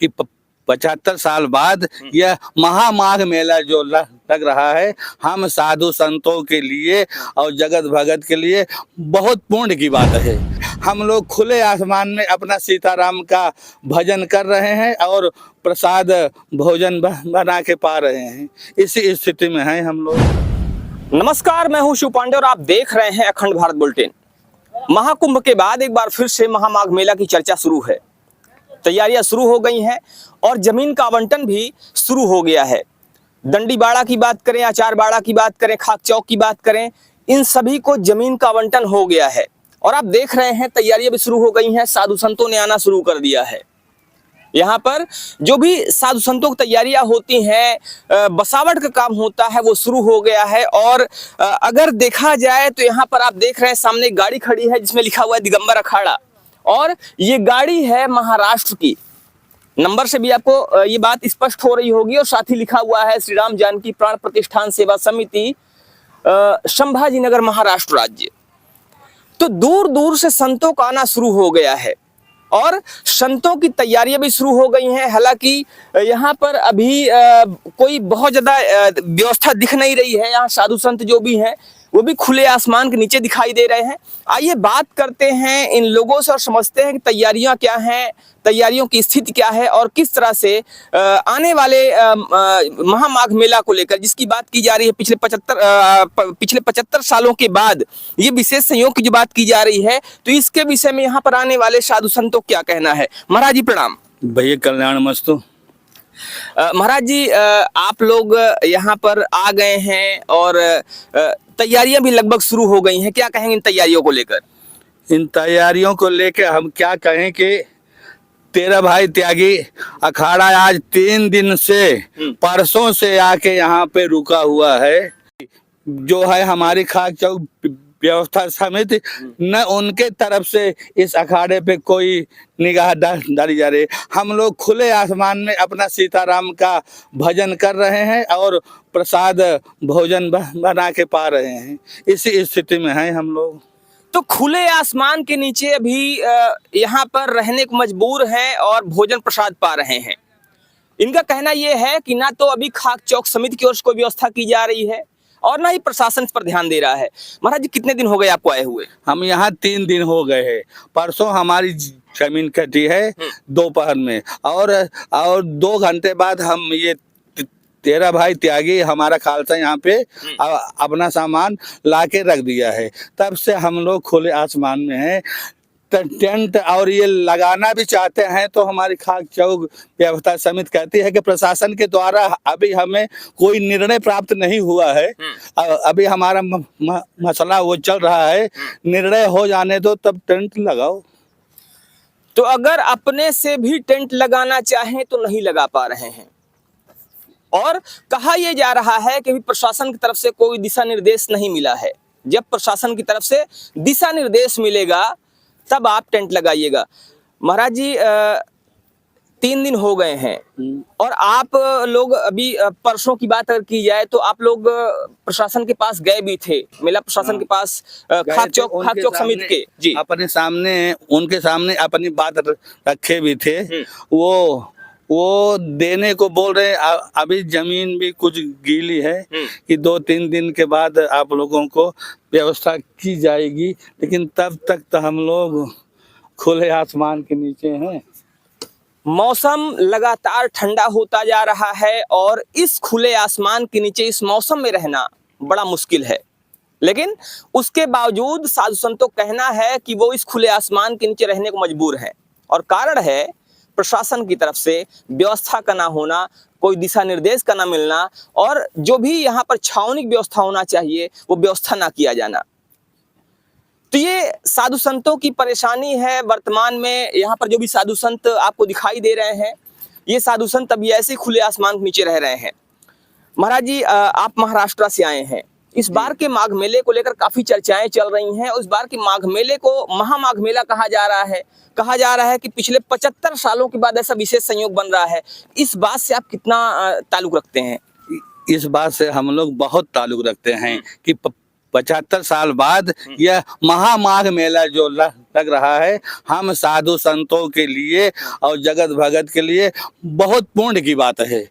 कि 75 साल बाद यह महामाघ मेला जो लग रहा है, हम साधु संतों के लिए और जगत भगत के लिए बहुत पुण्य की बात है। हम लोग खुले आसमान में अपना सीताराम का भजन कर रहे हैं और प्रसाद भोजन बना के पा रहे हैं। इसी स्थिति में हैं हम लोग। नमस्कार, मैं हूं शिव पांडे और आप देख रहे हैं अखंड भारत बुलेटिन। महाकुंभ के बाद एक बार फिर से महामाघ मेला की चर्चा शुरू है। तैयारियां शुरू हो गई हैं और जमीन का आवंटन भी शुरू हो गया है। दंडी बाड़ा की बात करें, आचार बाड़ा की बात करें, खाक चौक की बात करें, इन सभी को जमीन का आवंटन हो गया है। और आप देख रहे हैं तैयारियां भी शुरू हो गई हैं। साधु संतों ने आना शुरू कर दिया है। यहाँ पर जो भी साधु संतों की तैयारियां होती हैं, बसावट का काम होता है, वो शुरू हो गया है। और अगर देखा जाए तो यहाँ पर आप देख रहे हैं सामने एक गाड़ी खड़ी है जिसमें लिखा हुआ है दिगंबर अखाड़ा, और ये गाड़ी है महाराष्ट्र की। नंबर से भी आपको ये बात स्पष्ट हो रही होगी। और साथ ही लिखा हुआ है श्री राम जानकी प्राण प्रतिष्ठान सेवा समिति, संभाजीनगर, महाराष्ट्र राज्य। तो दूर दूर से संतों का आना शुरू हो गया है और संतों की तैयारियां भी शुरू हो गई हैं। हालांकि यहाँ पर अभी कोई बहुत ज्यादा व्यवस्था दिख नहीं रही है। यहाँ साधु संत जो भी हैं वो भी खुले आसमान के नीचे दिखाई दे रहे हैं। आइए बात करते हैं इन लोगों से और समझते हैं कि तैयारियां क्या हैं, तैयारियों की स्थिति क्या है और किस तरह से आने वाले महामाघ मेला को लेकर, जिसकी बात की जा रही है पिछले 75 सालों के बाद ये विशेष संयोग की जो बात की जा रही है, तो इसके विषय में यहाँ पर आने वाले साधु संतों क्या कहना है। महाराज जी प्रणाम। भैया कल्याण मस्तु। महाराज जी, आप लोग यहाँ पर आ गए हैं और तैयारियां भी लगभग शुरू हो गई हैं। क्या कहेंगे इन तैयारियों को लेकर? इन तैयारियों को लेकर हम क्या कहें कि तेरा भाई त्यागी अखाड़ा आज 3 दिन से, परसों से आके यहाँ पे रुका हुआ है। जो है हमारी खाक चौक व्यवस्था समिति, न उनके तरफ से इस अखाड़े पे कोई निगाह डाली जा रही। हम लोग खुले आसमान में अपना सीताराम का भजन कर रहे हैं और प्रसाद भोजन बना के पा रहे हैं। इसी स्थिति में हैं हम लोग। तो खुले आसमान के नीचे अभी यहाँ पर रहने को मजबूर हैं और भोजन प्रसाद पा रहे हैं। इनका कहना यह है कि ना तो अभी खाक चौक समिति की ओर से कोई व्यवस्था की जा रही है और ना ही प्रशासन इस पर ध्यान दे रहा है। महाराज जी, कितने दिन हो गए आपको आए हुए? हम यहाँ 3 दिन हो गए हैं। परसों हमारी जमीन कटी है दोपहर में, और 2 घंटे बाद हम ये तेरा भाई त्यागी हमारा खालसा यहाँ पे अपना सामान लाके रख दिया है। तब से हम लोग खुले आसमान में हैं। टेंट और ये लगाना भी चाहते हैं तो हमारी खाक चौक व्यवस्था समिति कहती है कि प्रशासन के द्वारा अभी हमें कोई निर्णय प्राप्त नहीं हुआ है। अभी हमारा मसला वो चल रहा है, निर्णय हो जाने दो तब टेंट लगाओ। तो अगर अपने से भी टेंट लगाना चाहें तो नहीं लगा पा रहे हैं। और कहा यह जा रहा है कि प्रशासन की तरफ से कोई दिशा निर्देश नहीं मिला है। जब प्रशासन की तरफ से दिशा निर्देश मिलेगा तब आप टेंट लगाइएगा। महाराज जी, 3 दिन हो गए हैं और आप लोग अभी परसों की बात अगर की जाए तो आप लोग प्रशासन के पास गए भी थे, मेला प्रशासन के पास, खाक चौक समिति के जी अपने सामने, उनके सामने अपनी बात रखे भी थे। वो देने को बोल रहे हैं। अभी जमीन भी कुछ गीली है कि 2-3 दिन के बाद आप लोगों को व्यवस्था की जाएगी, लेकिन तब तक तो हम लोग खुले आसमान के नीचे हैं। मौसम लगातार ठंडा होता जा रहा है और इस खुले आसमान के नीचे इस मौसम में रहना बड़ा मुश्किल है, लेकिन उसके बावजूद साधु संतों का कहना है कि वो इस खुले आसमान के नीचे रहने को मजबूर है। और कारण है प्रशासन की तरफ से व्यवस्था का ना होना, कोई दिशा निर्देश का ना मिलना, और जो भी यहाँ पर छावनी की व्यवस्था होना चाहिए वो व्यवस्था ना किया जाना। तो ये साधु संतों की परेशानी है वर्तमान में। यहाँ पर जो भी साधु संत आपको दिखाई दे रहे हैं, ये साधु संत अभी ऐसे खुले आसमान के नीचे रह रहे हैं। महाराज जी, आप महाराष्ट्र से आए हैं। इस बार के माघ मेले को लेकर काफी चर्चाएं चल रही हैं। उस बार के माघ मेले को महामाघ मेला कहा जा रहा है। कहा जा रहा है कि पिछले 75 सालों के बाद ऐसा विशेष संयोग बन रहा है। इस बात से आप कितना ताल्लुक रखते हैं? इस बात से हम लोग बहुत ताल्लुक रखते हैं कि 75 साल बाद यह महामाघ मेला जो लग रहा है। हम साधु संतों के लिए और जगत भगत के लिए बहुत पुण्य की बात है।